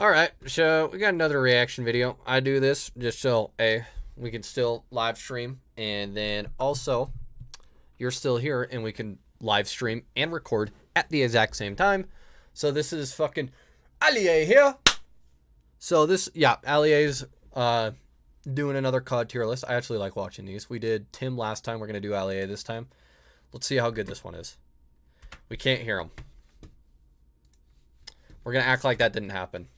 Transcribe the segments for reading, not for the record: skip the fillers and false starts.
Alright, so we got another reaction video. I do this just so we can still live stream, and then also you're still here and we can live stream and record at the exact same time. So this is fucking Allier here. So this, yeah, Allier's doing another COD tier list. I actually like watching these. We did Tim last time. We're going to do Allier this time. Let's see how good this one is. We can't hear him. We're going to act like that didn't happen.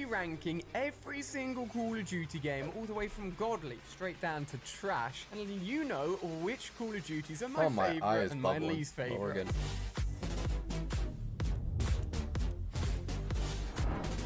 Ranking every single Call of Duty game, all the way from godly straight down to trash, and letting you know which Call of Duties are my favorite and my least favorite.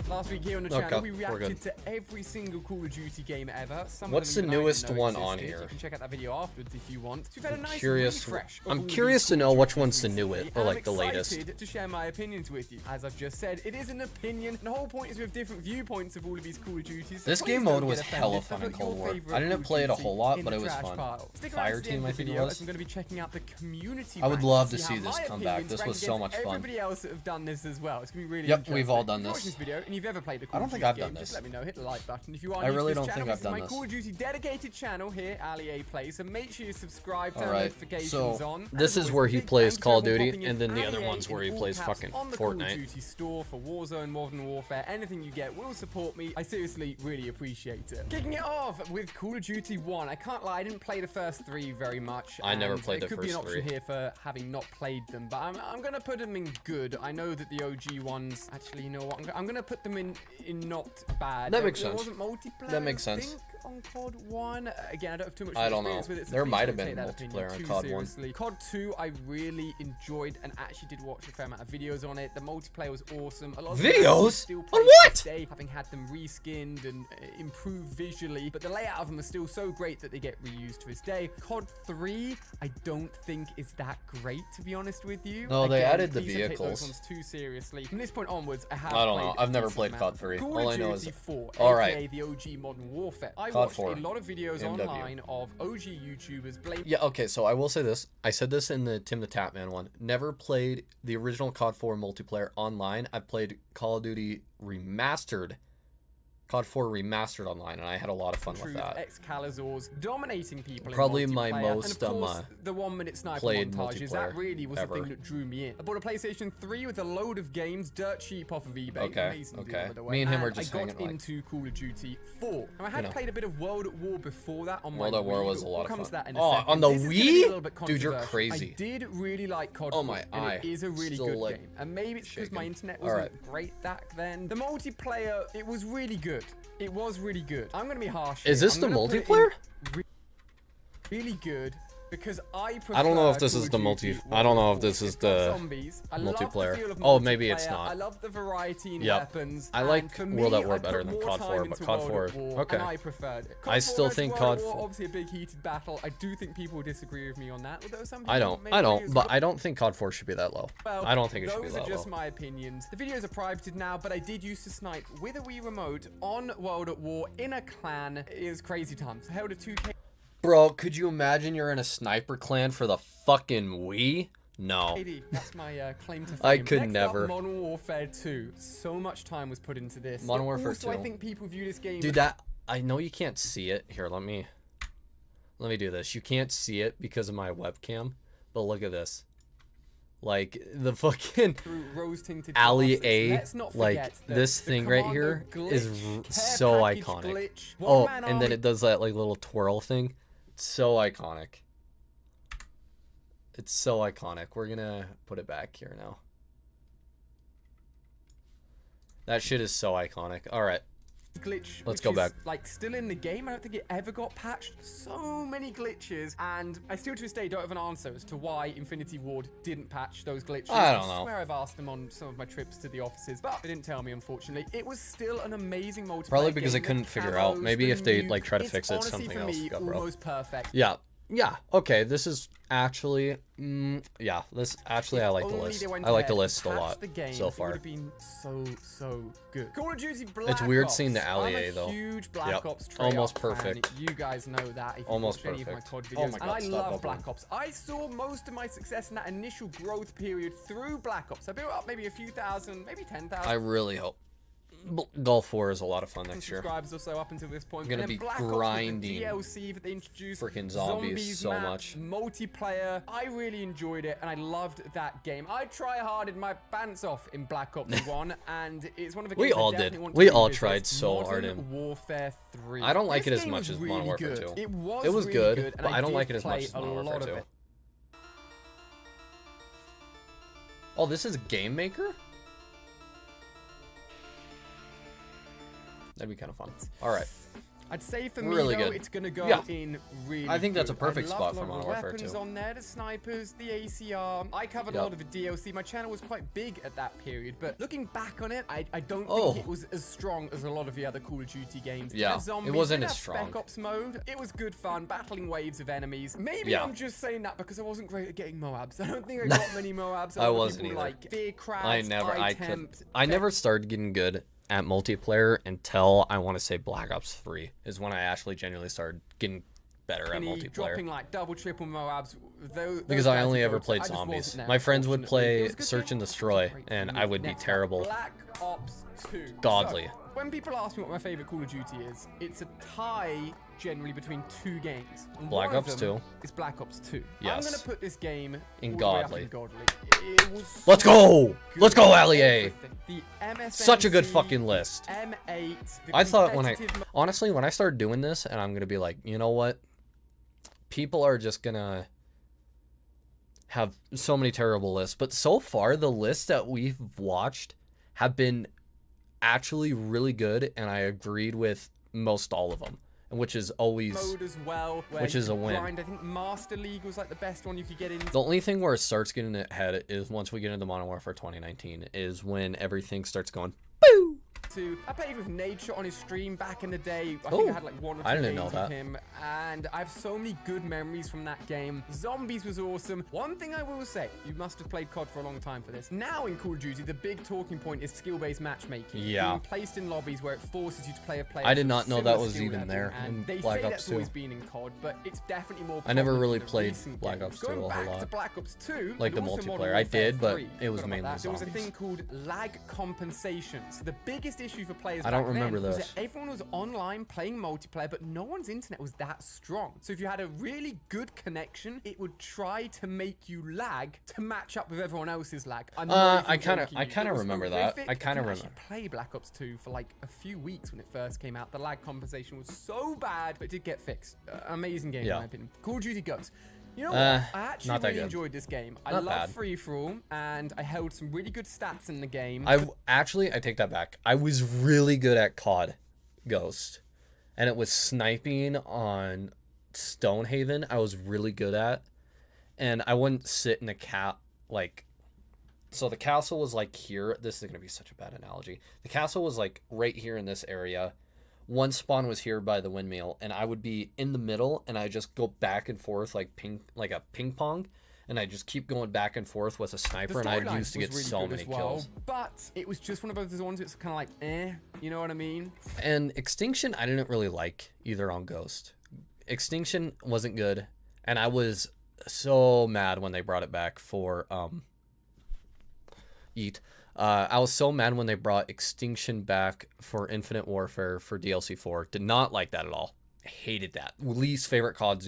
Last week here on the channel, we reacted to every single Call of Duty game ever. What's the newest one on here? You can check out that video afterwards if you want. So we've had a nice refresh. I'm curious to know which one's the newest or like the latest. I'm excited to share my opinions with you. As I've just said, it is an opinion. The whole point is we have different viewpoints of all of these Call of Duties. This game mode was hella fun in Cold War. I didn't play it a whole lot, but it was fun. Fire Team, I think it was. I'm going to be checking out the community. I would love to see this come back. This was so much fun. Everybody else that have done this as well. It's going to be really interesting. Yep, we've all done this. Watch this video and you've ever played a Call of Duty I've done this. Just let me know. Hit the like button if you are. I really don't think I've done this. this. My Call of Duty dedicated channel here, Allier Plays, so make sure you subscribe, turn notifications on. This is where he plays Call of Duty, and then the other one's where he plays fucking on the Fortnite. Call of Duty store for Warzone, Modern Warfare, anything you get will support me. I seriously really appreciate it. Kicking it off with Call of Duty 1. I can't lie, I didn't play the first three very much. I never played the first three. It could be an option here for having not played them, but I'm gonna put them in good. I know that the OG ones, actually, you know what? I'm gonna put them in not bad. That makes sense. There wasn't multiplayer, that makes sense. On COD 1. Again, I don't have too much experience with it. So there might have been multiplayer on COD 1. COD 2, I really enjoyed and actually did watch a fair amount of videos on it. The multiplayer was awesome. A lot of videos? Still on what? Today, having had them reskinned and improved visually, but the layout of them is still so great that they get reused to this day. COD 3, I don't think is that great, to be honest with you. No, they added the vehicles. Take those ones too seriously. From this point onwards, I don't know. I've never played COD 3. All I know is 4, alright. The OG Modern Warfare. I COD watched 4. a lot of videos online of OG YouTubers blaming. Yeah, okay, so I will say this. I said this in the Tim the Tapman one. Never played the original COD 4 multiplayer online. I played Call of Duty Remastered. COD 4 Remastered online, and I had a lot of fun with that. Excaliburs dominating people. Probably my most and of course, the 1 minute sniper played montages. That really was ever. the thing that drew me in. I bought a PlayStation 3 with a load of games, dirt cheap off of eBay. Okay, deal, by the way. Me and him are just hanging. I got into Call of Duty 4. Now, I had played a bit of World at War before that on my World at War Wii, was a lot of fun. On the Wii? Dude, you're crazy. I did really like COD 4. Oh my eye. It is a really good game. And maybe it's because my internet wasn't great back then. The multiplayer, it was really good. It was really good. I'm gonna be harsh. Is this the multiplayer? Really good because I prefer. I don't know if this is the I don't know if this is the multiplayer. Oh, maybe it's not. I love the variety in weapons. I like World at War better than COD 4, but COD 4, okay. I preferred it. I still think COD 4. Obviously, a big heated battle. I do think people would disagree with me on that. Although some I don't. But I don't think COD 4 should be that low. Well, I don't think it should be that low. Those are just my opinions. The videos are privated now, but I did used to snipe with a Wii remote on World at War in a clan. It was crazy times. I held a 2K. Bro, could you imagine you're in a sniper clan for the fucking Wii? No. That's my claim to fame. I could Next never. Up, Modern Warfare 2. So much time was put into this. Modern Warfare 2. I think people view this game. Dude, I know you can't see it. Here, let me do this. You can't see it because of my webcam, but look at this. Like the fucking Allier, like this thing right here is so iconic. Oh, and then it does that like little twirl thing. It's so iconic. It's so iconic. We're gonna put it back here now. That shit is so iconic. All right. Glitch, let's go back. Like still in the game. I don't think it ever got patched. So many glitches, and I still to this day don't have an answer as to why Infinity Ward didn't patch those glitches. I don't know. I swear I've asked them on some of my trips to the offices, but they didn't tell me, unfortunately. It was still an amazing multiplayer. Probably because they couldn't figure out. Maybe if they like try to fix it, something else got broke. Almost perfect. Yeah. Yeah, okay, this is actually, yeah, this actually, I like the list. I like the list a lot so far. It would have been so good. Call of Duty Black It's weird Ops. seeing the Allier though. I'm a huge Black Ops almost perfect. Fan. You guys know that if you almost watch any of my COD videos. Oh my God, and I love Black Ops. I saw most of my success in that initial growth period through Black Ops. I built up maybe a few thousand, maybe 10,000. I really hope Gulf War is a lot of fun next year. Subscribers or so up until this point. I'm gonna And then be Black Ops with the grinding DLC that they introduced. freaking zombies so maps, much. Multiplayer. I really enjoyed it, and I loved that game. I try-harded my pants off in Black Ops 1, and it's one of the games We all I definitely did. want to We all revisit. tried so Modern hard in Warfare 3. I don't like This it as game much was as really Modern Warfare good. 2. It was It was really good, and but I don't did like it as much play as Modern a lot Warfare of 2. it. Oh, this is Game Maker? That'd be kind of fun. All right. I'd say for me, Really though, good. it's going to go Yeah. in really I think that's a good. perfect I spot loved for a lot of Modern the Warfare weapons 2. on there, the snipers, the ACR. I covered a lot of the DLC. My channel was quite big at that period, but looking back on it, I don't think it was as strong as a lot of the other Call of Duty games. Yeah, Zombies, it wasn't did as have strong. Spec Ops mode. It was good fun, battling waves of enemies. Maybe I'm just saying that because I wasn't great at getting Moabs. I don't think I got many Moabs. I wasn't either. Like fear crowds, I never started getting good at multiplayer until I want to say Black Ops 3 is when I actually genuinely started getting better at multiplayer. Dropping like double, triple Moabs. Because I only ever played zombies. My friends would play Search and Destroy, and I would be terrible. Black Ops 2. Godly. So, when people ask me what my favorite Call of Duty is, it's a tie generally between two games. And Black one of Ops them 2. is Black Ops 2. Yes. I'm going to put this game in all the way up Godly. in Godly. It was Let's go! Let's go, Allie! everything. The MSNC, Such a good fucking list. M8. I thought honestly, when I started doing this, and I'm going to be like, you know what? People are just going to have so many terrible lists. But so far, the lists that we've watched have been actually really good, and I agreed with most all of them, which is always mode as well, which is a win. I think Master League was like the best one you could get into. The only thing where it starts getting ahead is once we get into Modern Warfare 2019 is when everything starts going boo. I played with Nature on his stream back in the day. I think I had like one or two didn't know games that. with him, and I have so many good memories from that game. Zombies was awesome. One thing I will say, you must have played COD for a long time for this. Now in Call of Duty, the big talking point is skill-based matchmaking. Yeah. Being placed in lobbies where it forces you to play a player. I did not know that similar was skill even level, there in and they Black say Ops that's 2. always been in COD, but it's definitely more. I never prominent really in the played recent Black games. Ops 2 Going a whole back lot. to Black Ops 2, Like and the also multiplayer. Modern I Warfare did, but 3, it was forgot about mainly that. There was a zombies. thing called lag compensations. The biggest issue for players I don't back then remember was this. that everyone was online playing multiplayer, but no one's internet was that strong. So if you had a really good connection, it would try to make you lag to match up with everyone else's lag. I kind of remember that. I kind of remember. I play Black Ops 2 for like a few weeks when it first came out. The lag compensation was so bad, but it did get fixed. Amazing game in my opinion. Call of Duty Ghosts. You know what? I actually not that really good. enjoyed this game. I Not love bad. free-for-all, and I held some really good stats in the game. I take that back. I was really good at COD Ghost, and it was sniping on Stonehaven. I was really good at, and I wouldn't sit in a so the castle was like here. This is gonna be such a bad analogy. The castle was like right here in this area. One spawn was here by the windmill, and I would be in the middle, and I just go back and forth like a ping pong, and I just keep going back and forth with a sniper, and I'd use to get so many kills. But it was just one of those ones that's kind of like, you know what I mean? And Extinction, I didn't really like either on Ghost. Extinction wasn't good, and I was so mad when they brought it back for Yeet. I was so mad when they brought Extinction back for Infinite Warfare for DLC 4. Did not like that at all. I hated that. Least favorite Call of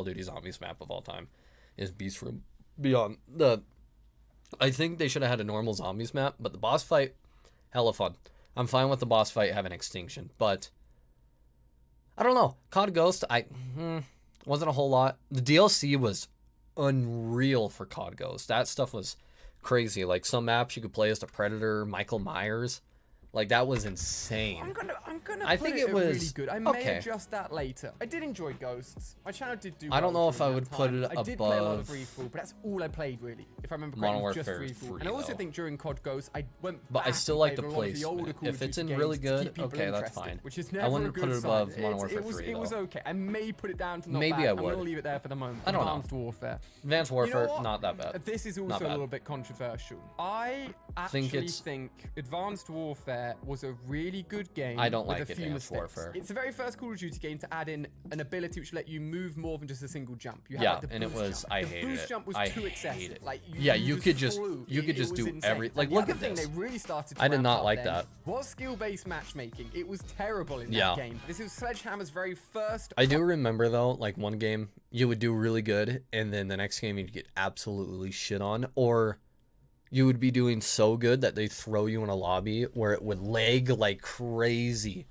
Duty Zombies map of all time is Beast Room Beyond. I think they should have had a normal Zombies map, but the boss fight, hella fun. I'm fine with the boss fight having Extinction, but I don't know. COD Ghost, wasn't a whole lot. The DLC was unreal for COD Ghost. That stuff was crazy. Like some maps you could play as the Predator, Michael Myers. Like that was insane. I'm gonna I put think it it was really good. I may okay. adjust that later. I did enjoy Ghosts. My channel did do. I don't well know if I during would that put time. it I did play a lot of above free-for-all, but that's all I played really. If I remember Modern correctly, it was just Warfare free-for-all. 3, And I also though. think during COD Ghosts, I went But I back still and like the played a lot of older placement. Call of If it's Duty in really games to good, keep people okay, that's interested, fine. Which is I never wouldn't a put good it above sign. Modern Warfare 3 It was though. okay. I may put it down to not Maybe bad. I I'm gonna would. leave it there for the moment. I don't know. Advanced Warfare. Advanced You Warfare, know what? not that bad. This is Not also a bad. little bit controversial. I actually think Advanced Warfare was a really good game. I don't like with a few Advanced mistakes. Warfare. It's the very first Call of Duty game to add in an ability which let you move more than just a single jump. You Yeah, like, the and it boost was jump. I The hated boost it. jump was I too hate excessive. it. Like Yeah, you could just flew. you could It just was do insane. every And like the look other at thing this. they really started to I did ramp not up like then that. was skill-based matchmaking. It was terrible in Yeah. that game. This is Sledgehammer's very first. I do remember though, like one game you would do really good, and then the next game you'd get absolutely shit on, or you would be doing so good that they throw you in a lobby where it would lag like crazy.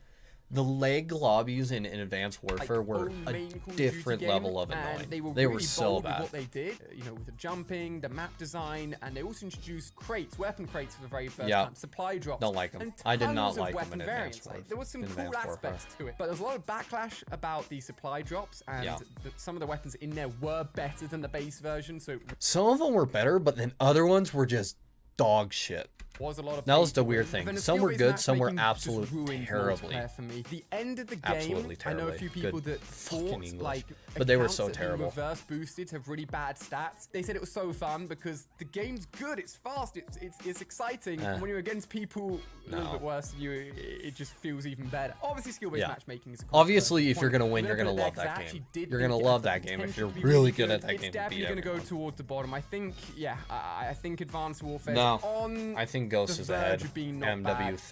The lag lobbies in Advanced Warfare were a different level of annoying. They were They really were so bold with bad. what they did, you know, with the jumping, the map design, and they also introduced crates, weapon crates for the very first Yeah. time, supply drops. Don't like 'em. And I did not tons of like 'em weapon in Advanced variants. Like, Warfare. there was some In cool Advanced Warfare. aspects to it, but there's a lot of backlash about the supply drops, and Yeah. some of the weapons in there were better than the base version, so it Some of them were better, but then other ones were just dog shit. was a lot of That was pay the to weird win. thing. Then the Some were skill-based good, some were matchmaking just absolute ruined terribly. multiplayer for me. The end of the game, Absolutely I know a terribly. few people Good that fucking thought English. like But they were accounts so that have been terrible. reverse boosted have really bad stats. They said it was so fun because the game's good, it's fast, it's exciting. And when you're against people a little bit worse than you, it just feels even better. Obviously, skill-based Yeah. matchmaking is a cool Obviously, if you're point. gonna win, I'm you're gonna put it there love 'cause I that actually game. did You're think gonna it love had that game if potential you're to be really good at that It's game. definitely Beat gonna go everyone. towards the bottom. I think, yeah, I think Advanced Warfare No, on I think Ghost the is verge ahead. of being not MW3.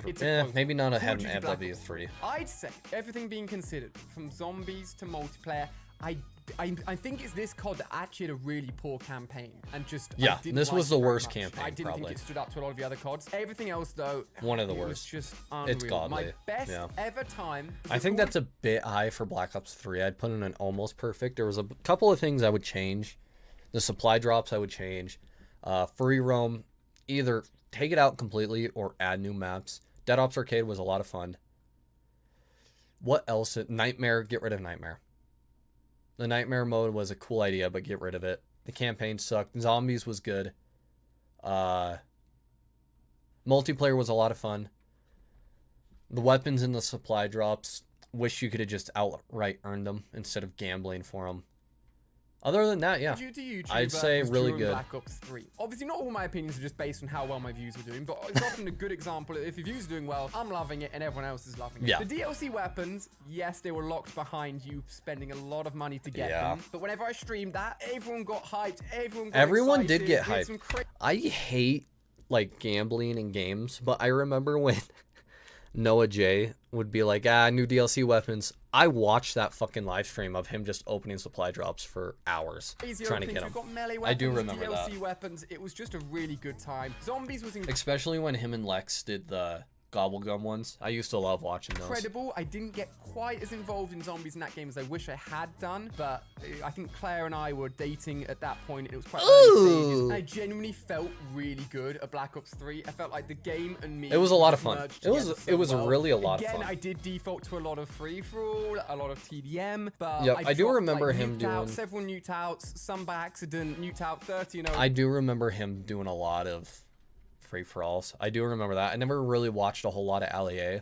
bad. It's a close Maybe not one. ahead Call in of Duty Black MW3. Ops. I'd say everything being considered, from zombies to multiplayer, I think it's this COD that actually had a really poor campaign and just Yeah, I didn't this like was it the very worst much. campaign, I didn't probably. think it stood up to a lot of the other CODs. Everything else though, One of the it was worst. just unreal. It's godly. My best Yeah. ever time. was I think recording- that's a bit high for Black Ops 3. I'd put in an almost perfect. There was a couple of things I would change. The supply drops I would change. Free roam, either take it out completely or add new maps. Dead Ops Arcade was a lot of fun. What else? Nightmare, get rid of Nightmare. The Nightmare mode was a cool idea, but get rid of it. The campaign sucked. Zombies was good. Multiplayer was a lot of fun. The weapons and the supply drops, wish you could have just outright earned them instead of gambling for them. Other than that, yeah, Due to YouTuber I'd say was really during good. Black Ops 3. Obviously, not all my opinions are just based on how well my views are doing, but it's often a good example. If your views are doing well, I'm loving it, and everyone else is loving it. Yeah. The DLC weapons, yes, they were locked behind you spending a lot of money to get Yeah. them. But whenever I streamed that, everyone got hyped. Everyone excited. did get We had hyped. some cra- I hate like gambling in games, but I remember when Noah J would be like, new DLC weapons. I watched that fucking live stream of him just opening supply drops for hours Easier trying to openings. get We've them. got melee weapons, I do remember DLC that. weapons. It was just a really good time. Zombies was Especially when him and Lex did the Gobblegum ones. I used to love watching those. incredible. I didn't get quite as involved in zombies in that game as I wish I had done, but I think Claire and I were dating at that point, and it was quite early stages. Ooh. I genuinely felt really good at Black Ops 3. I felt like the game and me. It was a lot of just fun. merged It was- together it so was well. really a lot of Again, fun. I did default to a lot of free for all, a lot of TDM, but Yep, I do dropped, remember like, him nuked out doing- several nuked outs, some by accident, nuked out 30 and 0. I do remember him doing a lot of free-for-alls. I do remember that. I never really watched a whole lot of LEA,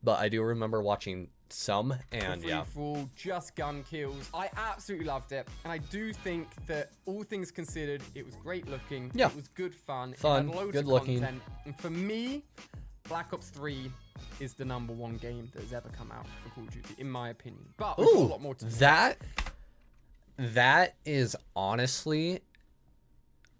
but I do remember watching some, and free yeah. for all, just gun kills. I absolutely loved it, and I do think that all things considered, it was great looking. Yeah. It was good fun. Fun, It had loads good of looking. content. And for me, Black Ops 3 is the #1 game that has ever come out for Call of Duty, in my opinion. But we've got a lot more to discuss. That is honestly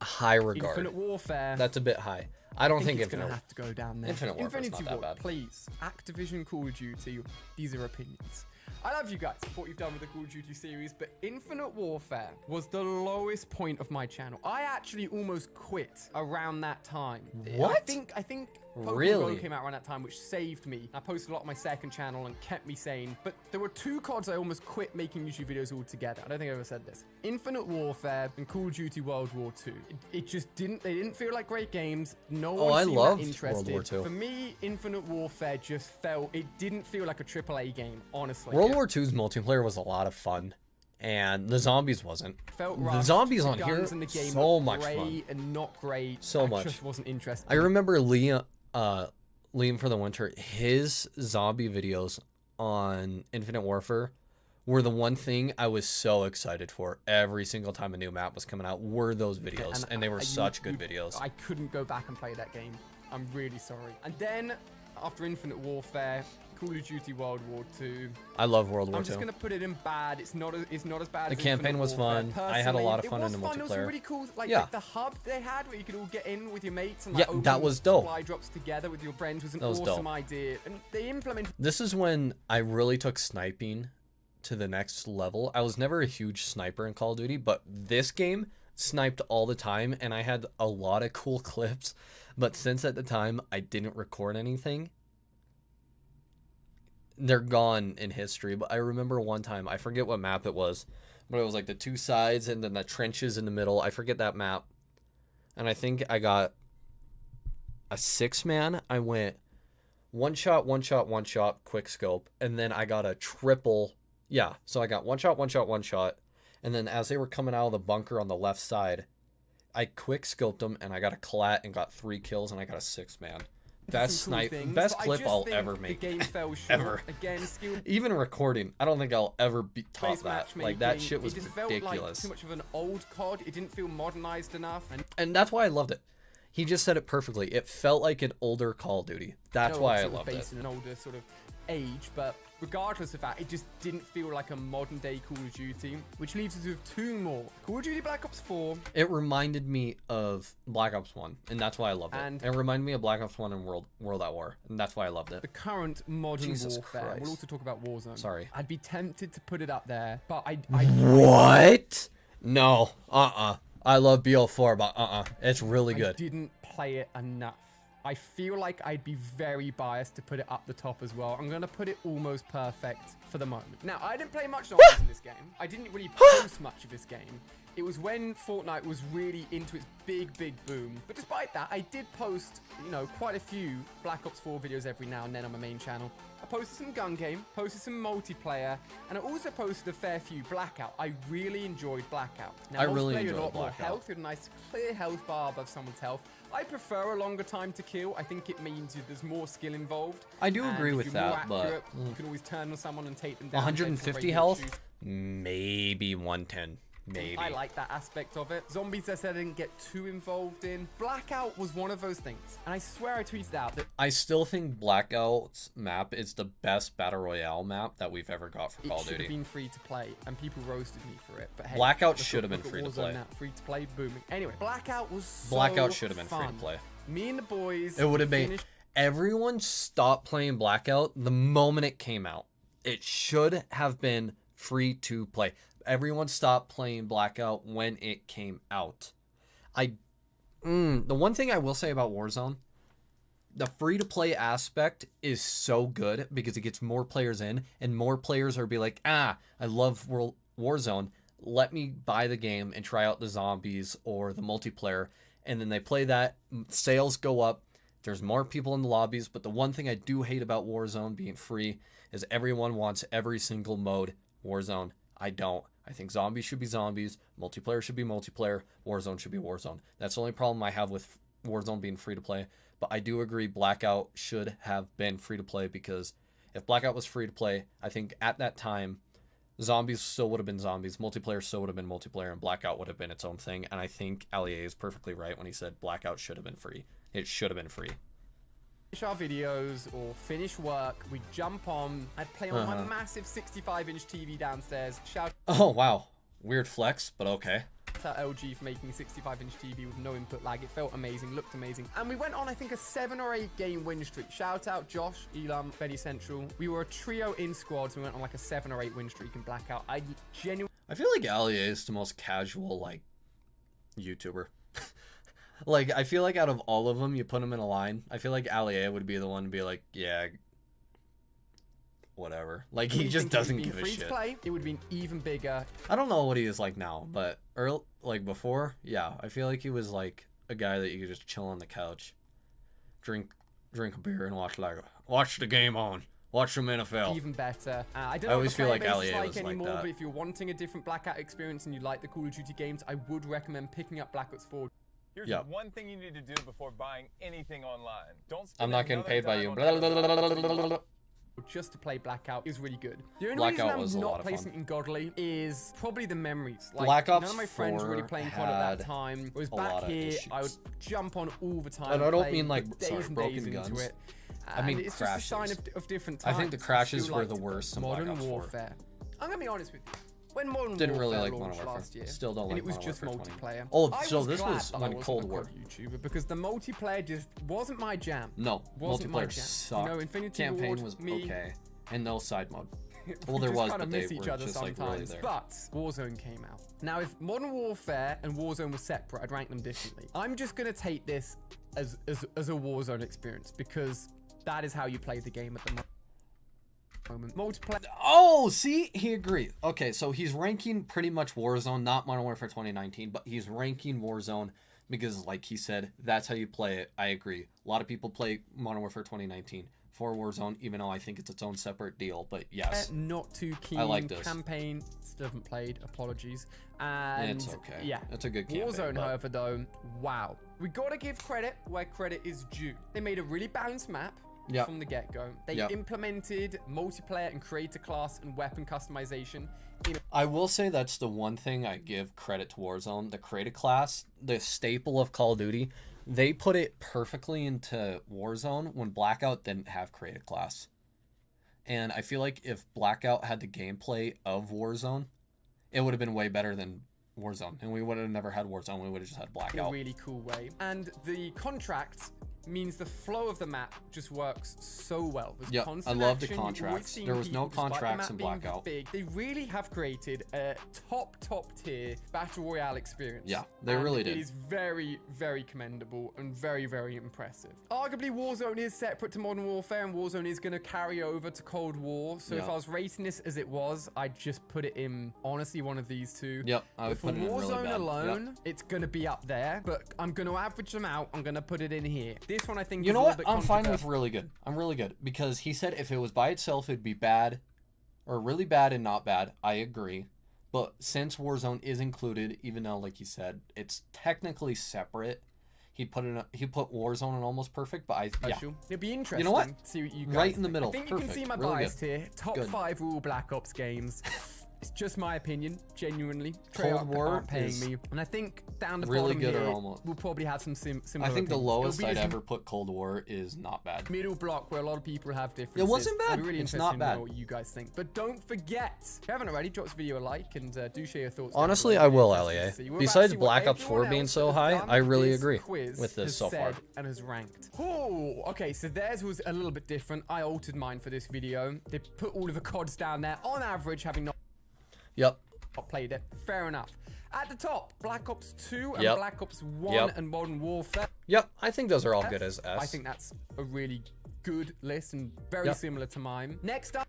high regard. Infinite Warfare. That's a bit high. I don't think it's gonna Infinite. have to go down there. Infinite Warfare's Infinity not that War, bad. please. Activision Call of Duty. These are opinions. I love you guys for what you've done with the Call of Duty series, but Infinite Warfare was the lowest point of my channel. I actually almost quit around that time. What? I think Pokemon Really? Go came out around that time, which saved me. I posted a lot on my second channel and kept me sane. But there were two CODs I almost quit making YouTube videos altogether. I don't think I ever said this. Infinite Warfare and Call of Duty World War II. It just didn't. They didn't feel like great games. No one I seemed loved that interested. World War II. For me, Infinite Warfare just felt. It didn't feel like a AAA game, honestly. World War II's multiplayer was a lot of fun, and the zombies wasn't. Felt The rushed. zombies The on here, guns in the game so looked much great fun. and not great. So I much. just wasn't interested. I remember Liam for the Winter, his zombie videos on Infinite Warfare were the one thing I was so excited for every single time a new map was coming out, were those videos, and they were such good videos. I couldn't go back and play that game. I'm really sorry. And then after Infinite Warfare, Call of Duty World War II. I love World War II. I'm just gonna put it in bad. It's not as bad. The as campaign Infinite was Warfare. fun. I had a lot of fun in the It was fun. It was multiplayer. really cool. Like, Yeah. like the hub they had where you could all get in with your mates and like Yeah, that was dope. supply drops together with your friends was an That was awesome dope. idea. And they implemented. This is when I really took sniping to the next level. I was never a huge sniper in Call of Duty, but this game sniped all the time, and I had a lot of cool clips. But since at the time I didn't record anything, they're gone in history. But I remember one time, I forget what map it was, but it was like the two sides and then the trenches in the middle. I forget that map. And I think I got a 6-man. I went one shot, quick scope, and then I got a triple. Yeah, so I got one shot, and then as they were coming out of the bunker on the left side, I quick scoped them, and I got a collat and got 3 kills, and I got a 6-man. Best snipe, best clip I'll ever make. The game fell short. Ever. Again, skill. Even recording, I don't think I'll ever top that. Like, that shit was it just felt like ridiculous. too much of an old COD. It didn't feel modernized enough. And that's why I loved it. He just said it perfectly. It felt like an older Call of Duty. That's why I loved it. Based in an older sort of age, but regardless of that, it just didn't feel like a modern day Call of Duty, which leaves us with 2 more. Call of Duty Black Ops 4. It reminded me of Black Ops 1, and that's why I loved it. And it reminded me of Black Ops 1 and World at War, and that's why I loved it. The current modern Jesus warfare. Christ. We'll also talk about Warzone. Sorry. I'd be tempted to put it up there, but What? No. I love BO4, but it's really I good. didn't play it enough. I feel like I'd be very biased to put it up the top as well. I'm going to put it almost perfect for the moment. Now, I didn't play much zombies in this game. I didn't really post much of this game. It was when Fortnite was really into its big boom. But despite that, I did post, you know, quite a few Black Ops 4 videos every now and then on my main channel. I posted some gun game, posted some multiplayer, and I also posted a fair few Blackout. I really enjoyed Blackout. Now, I really multiplayer, you had enjoyed a lot more Blackout. health, you had a nice clear health bar above someone's health. I prefer a longer time to kill. I think it means there's more skill involved. I do And agree if with you're more that, but accurate, you can always turn on someone and take them down. 150 health, maybe 110. Maybe. I like that aspect of it. Zombies, I said, I didn't get too involved in. Blackout was one of those things. And I swear I tweeted out that I still think Blackout's map is the best Battle Royale map that we've ever got for Call it of should have Duty. been free to play, and people roasted me for it. But hey, Blackout look should have at- been look at free to Warzone play. now. Free to play, booming. Anyway, Blackout was so Blackout should have been free to fun. play. Me and the boys. It would have been. finished- Everyone stopped playing Blackout the moment it came out. It should have been free to play. Everyone stopped playing Blackout when it came out. The one thing I will say about Warzone, the free-to-play aspect is so good because it gets more players in, and more players are be like, I love Warzone. Let me buy the game and try out the zombies or the multiplayer. And then they play that, sales go up, there's more people in the lobbies. But the one thing I do hate about Warzone being free is everyone wants every single mode Warzone. I don't. I think zombies should be zombies, multiplayer should be multiplayer, Warzone should be Warzone. That's the only problem I have with Warzone being free to play. But I do agree Blackout should have been free to play, because if Blackout was free to play, I think at that time, zombies still would have been zombies, multiplayer still would have been multiplayer, and Blackout would have been its own thing. And I think Allier is perfectly right when he said Blackout should have been free. It should have been free. Finish our videos or finish work, we jump on. I'd play on my massive 65-inch TV downstairs. Shout Oh, wow. Weird flex, but okay. out LG for making 65-inch TV with no input lag. It felt amazing, looked amazing. And we went on, I think, a 7 or 8 game win streak. Shout out Josh, Elam, Benny Central. We were a trio in squads. We went on like a 7 or 8 win streak in Blackout. I feel like Allier is the most casual, like, YouTuber. Like, I feel like out of all of them, you put them in a line, I feel like Allier would be the one to be like, yeah, whatever. Like, he just doesn't give a free shit. To play, it would have been even bigger. I don't know what he is like now, but like before, yeah, I feel like he was like a guy that you could just chill on the couch, drink a beer, and watch the game on. Watch some NFL. Even better. I don't I know always what the feel like player base is Allier like was like anymore, that. but if you're wanting a different Blackout experience and you like the Call of Duty games, I would recommend picking up Black Ops 4. Here's one thing you need to do before buying anything online. Don't spend I'm not getting another paid by dime you. on Blah, blah, blah, blah, blah, blah, blah, blah. just to play Blackout is really good. The only Blackout was reason a I'm lot not of placing fun. it in Godly is probably the memories. Like, Black Ops none of my friends were really 4 playing COD at that had time. Whereas a lot back of here, issues. I would jump on all the time. And I don't play, mean, like, put days sorry, and broken days into guns. it. I mean, it's just a sign crashes. of different I times. think the crashes still were the liked worst in Black Modern Ops 4. Warfare. I'm gonna be honest with you. When Modern Didn't really Warfare like launched Modern last year, Warfare. Still don't and like it was Modern just Warfare 20. multiplayer. Oh, I so was this glad was that I when wasn't Cold a War. COD YouTuber because the multiplayer just wasn't my jam. No, Wasn't my multiplayer jam. sucked. You know, Infinity Campaign Ward, was me, okay, and no side mode. we Well, there just was, kind of but they miss each were other just like really sometimes. there. But Warzone came out. Now, if Modern Warfare and Warzone were separate, I'd rank them differently. I'm just gonna take this as a Warzone experience because that is how you play the game at the moment. Multiplayer. Oh, see, he agreed. Okay, so he's ranking pretty much Warzone, not Modern Warfare 2019, but he's ranking Warzone because, like he said, that's how you play it. I agree. A lot of people play Modern Warfare 2019 for Warzone, even though I think it's its own separate deal. But yes, Not too keen. I like this. Campaign still haven't played. Apologies. And it's okay. Yeah, It's a good campaign. Warzone, but however, though, wow. We gotta give credit where credit is due. They made a really balanced map. Yep. From the get-go. They Yep. implemented multiplayer and creator class and weapon customization in I will say that's the one thing I give credit to Warzone. The creative class, the staple of Call of Duty, they put it perfectly into Warzone when Blackout didn't have creative class. And I feel like if Blackout had the gameplay of Warzone, it would have been way better than Warzone. And we would have never had Warzone. We would have just had a Blackout. really cool way. And the contract means the flow of the map just works so well. There's Yep, constant I love the action. You're always contracts. seeing There was no people, despite the contracts map in being Blackout. Big, they really have created a top tier battle royale experience. Yeah, they And really did. It is very, very commendable and very, very impressive. Arguably, Warzone is separate to Modern Warfare, and Warzone is going to carry over to Cold War. So if Yeah. I was rating this as it was, I'd just put it in, honestly, one of these two. Yep, I would But for put it in really Warzone bad. alone, Yep. it's going to be up there, but I'm going to average them out. I'm going to put it in here. This one, I think, You is know a what? little bit I'm fine with controversial. really good. I'm really good because he said if it was by itself, it'd be bad, or really bad and not bad. I agree, but since Warzone is included, even though, like he said, it's technically separate, he put Warzone in almost perfect. But I yeah, Special. It'll be interesting. know what? To see what you guys Right in the think. middle. I think you can see Perfect. my Really bias here. Top Good. 5 all Black Ops games. It's just my opinion, genuinely. Cold War aren't paying is me, and I think down the really bottom good or here, almost. we'll probably have some similar. I think the opinions. lowest It'll be I'd this ever put Cold War is not bad. middle block where a lot of people have differences. wasn't bad. I'd be really It's interested not in bad. know what you guys think. But don't forget, if you haven't already, drop this video a like and do share your thoughts. down Honestly, below. I will, Really interested LEA. to see. We're about to Besides see what Black Ops 4 everyone being else so has high, done I really this agree quiz with this has so far. said and has ranked. Oh, okay, so theirs was a little bit different. I altered mine for this video. They put all of the CODs down there, on average, having not Yep. played it. Fair enough. At the top, Black Ops 2 and Yep. Black Ops 1 Yep. and Modern Warfare. Yep. I think those are all good as S. I think that's a really good list and very Yep. similar to mine. Next up,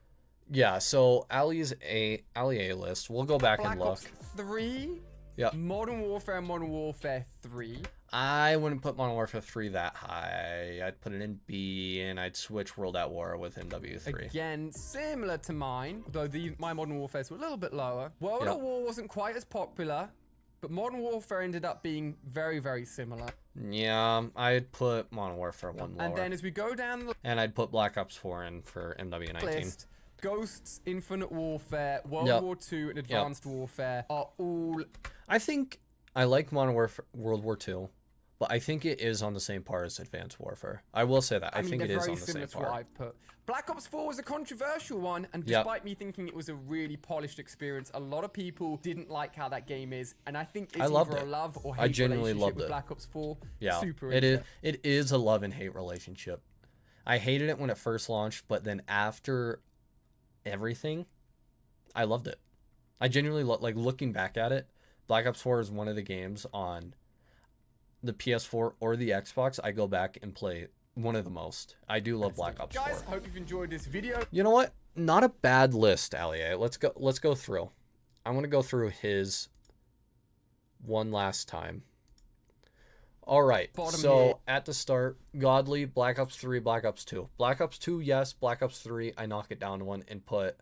Yeah. So Ali's A list. We'll go back Black and look. Ops 3, Yep. Modern Warfare and Modern Warfare 3. I wouldn't put Modern Warfare 3 that high. I'd put it in B, and I'd switch World at War with MW3. Again, similar to mine, though my Modern Warfares were a little bit lower. World Yep. at War wasn't quite as popular, but Modern Warfare ended up being very, very similar. Yeah, I'd put Modern Warfare 1 lower. And then as we go down the And I'd put Black Ops 4 in for MW19. list, Ghosts, Infinite Warfare, World Yep. War II, and Advanced Warfare are all... I think I like Modern Warfare World War 2, but I think it is on the same par as Advanced Warfare. I will say that. I mean, think it they're is very on the similar same to what par. I've put. Black Ops 4 was a controversial one, and Yep. despite me thinking it was a really polished experience, a lot of people didn't like how that game is, and I think it's I loved either it. a love or hate I genuinely relationship loved with it. Black Ops 4. Yeah, Super it into is. It is a love and hate relationship. I hated it when it first launched, but then after everything, I loved it. I genuinely like looking back at it. Black Ops 4 is one of the games on the PS4 or the Xbox I go back and play one of the most. I do love Black Ops 4. Guys, hope you've enjoyed this video. You know what? Not a bad list, Allier. Let's go through. I want to go through his one last time. All right. Bottom so here. at the start, Godly, Black Ops 3, Black Ops 2. Black Ops 2, yes. Black Ops 3, I knock it down one and put,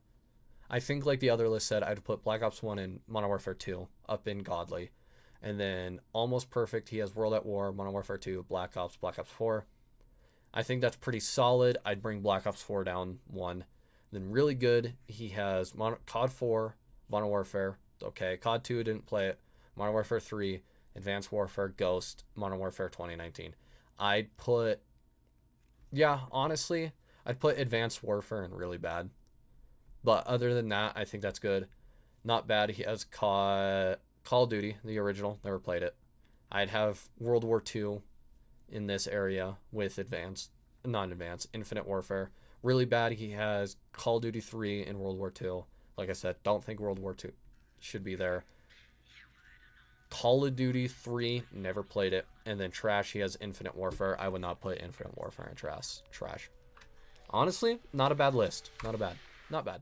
I think like the other list said, I'd put Black Ops 1 and Modern Warfare 2 up in Godly. And then Almost Perfect, he has World at War, Modern Warfare 2, Black Ops 4. I think that's pretty solid. I'd bring Black Ops 4 down one. Then really good, he has COD 4, Modern Warfare. Okay, COD 2 didn't play it. Modern Warfare 3, Advanced Warfare, Ghost, Modern Warfare 2019. I'd put, yeah, honestly, I'd put Advanced Warfare in really bad. But other than that, I think that's good. Not bad. He has Call of Duty, the original. Never played it. I'd have World War II in this area with non-advanced, Infinite Warfare. Really bad. He has Call of Duty 3 and World War II. Like I said, don't think World War II should be there. Call of Duty 3, never played it. And then trash, he has Infinite Warfare. I would not put Infinite Warfare in trash. Honestly, not a bad list. Not bad.